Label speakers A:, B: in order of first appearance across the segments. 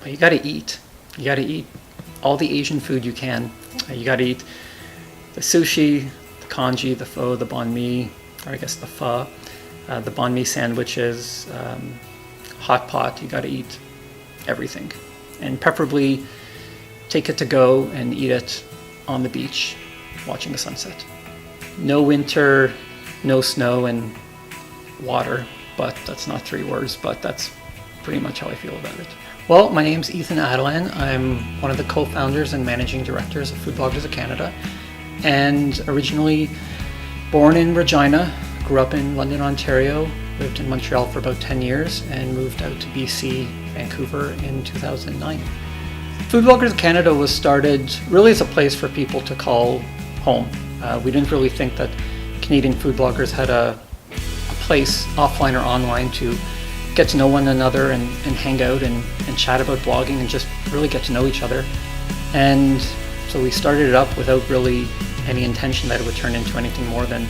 A: But you got to eat. You got to eat all the Asian food you can. You got to eat the sushi, the congee, the pho, the banh mi, or I guess the pho, the banh mi sandwiches, hot pot. You got to eat everything, and preferably take it to go and eat it on the beach, watching the sunset. No winter, no snow, and water. But that's not 3 words, but that's pretty much how I feel about it. Well, my name's Ethan Adeland. I'm one of the co-founders and managing directors of Food Bloggers of Canada, and originally born in Regina, grew up in London, Ontario, lived in Montreal for about 10 years, and moved out to BC, Vancouver in 2009. Food Bloggers of Canada was started really as a place for people to call home. We didn't really think that Canadian food bloggers had a place, offline or online, to get to know one another and hang out and chat about blogging and just really get to know each other. And so we started it up without really any intention that it would turn into anything more than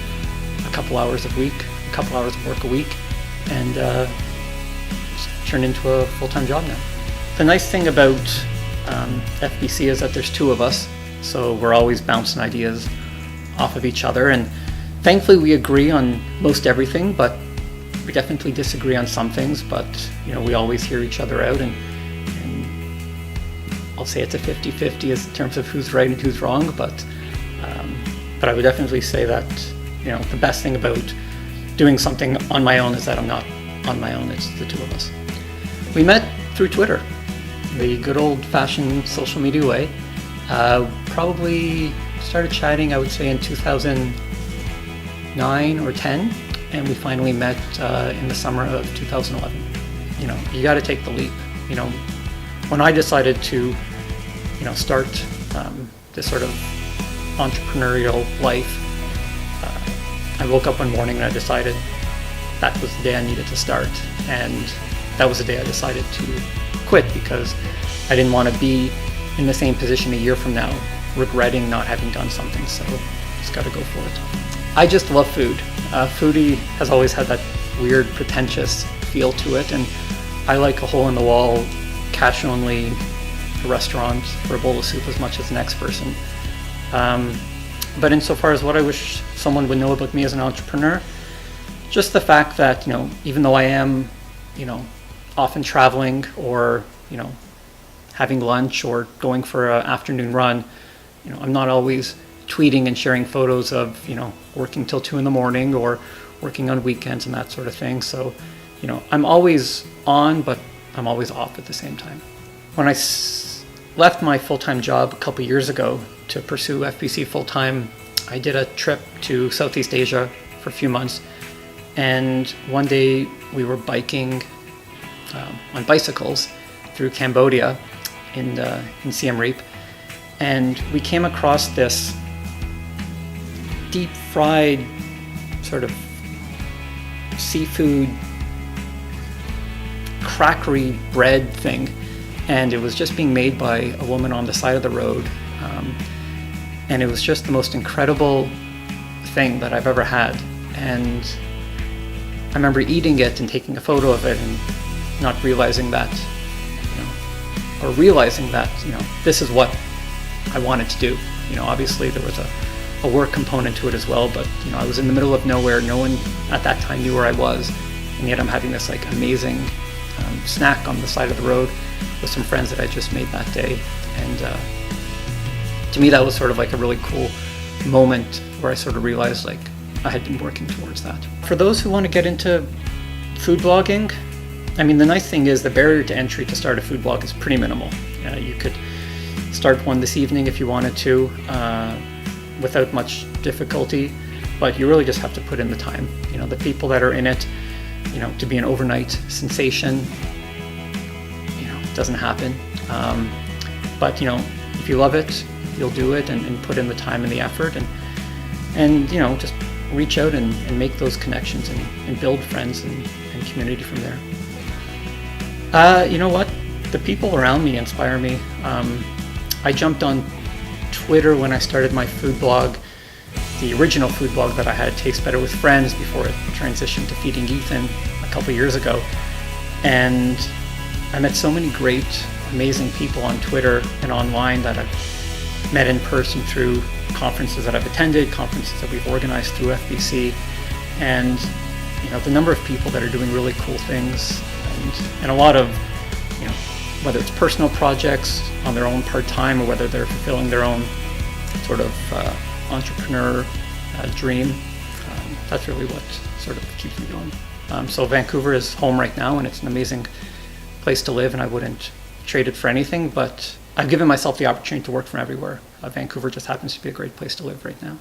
A: a couple hours of work a week, and it's turned into a full-time job now. The nice thing about FBC is that there's 2 of us, so we're always bouncing ideas off of each other, and thankfully we agree on most everything, but we definitely disagree on some things. But we always hear each other out, and I'll say it's a 50-50 in terms of who's right and who's wrong, but I would definitely say that the best thing about doing something on my own is that I'm not on my own, it's the 2 of us. We met through Twitter, the good old-fashioned social media way. Probably started chatting, I would say, in 2009 or 10, and we finally met in the summer of 2011. You got to take the leap. When I decided to start this sort of entrepreneurial life, I woke up one morning and I decided that was the day I needed to start, and that was the day I decided to quit, because I didn't want to be in the same position a year from now, regretting not having done something. So just got to go for it. I just love food. Foodie has always had that weird, pretentious feel to it, and I like a hole-in-the-wall, cash-only restaurant for a bowl of soup as much as the next person. But insofar as what I wish someone would know about me as an entrepreneur, just the fact that, even though I am, often traveling or, having lunch or going for an afternoon run, I'm not always tweeting and sharing photos of, working till 2 a.m. or working on weekends and that sort of thing. So, I'm always on, but I'm always off at the same time. When I left my full-time job a couple years ago to pursue FBC full-time, I did a trip to Southeast Asia for a few months, and one day we were biking on bicycles through Cambodia in Siem Reap, and we came across this deep-fried sort of seafood crackery bread thing, and it was just being made by a woman on the side of the road, and it was just the most incredible thing that I've ever had. And I remember eating it and taking a photo of it and not realizing that, this is what I wanted to do. Obviously there was a work component to it as well, but I was in the middle of nowhere. No one at that time knew where I was, and yet I'm having this amazing snack on the side of the road with some friends that I just made that day. And to me, that was sort of a really cool moment where I sort of realized I had been working towards that. For those who want to get into food blogging, the nice thing is the barrier to entry to start a food blog is pretty minimal. You could start one this evening if you wanted to, without much difficulty, but you really just have to put in the time. The people that are in it, to be an overnight sensation, doesn't happen. But if you love it, you'll do it and put in the time and the effort, and just reach out and make those connections and build friends and community from there. You know what? The people around me inspire me. I jumped on Twitter when I started my food blog, the original food blog that I had, Taste Better with Friends, before it transitioned to Feeding Ethan a couple years ago. And I met so many great amazing people on Twitter and online that I've met in person through conferences that I've attended, conferences that we've organized through FBC, and the number of people that are doing really cool things, and a lot of, whether it's personal projects on their own part-time or whether they're fulfilling their own sort of entrepreneur dream. That's really what sort of keeps me going. So Vancouver is home right now, and it's an amazing place to live, and I wouldn't trade it for anything, but I've given myself the opportunity to work from everywhere. Vancouver just happens to be a great place to live right now.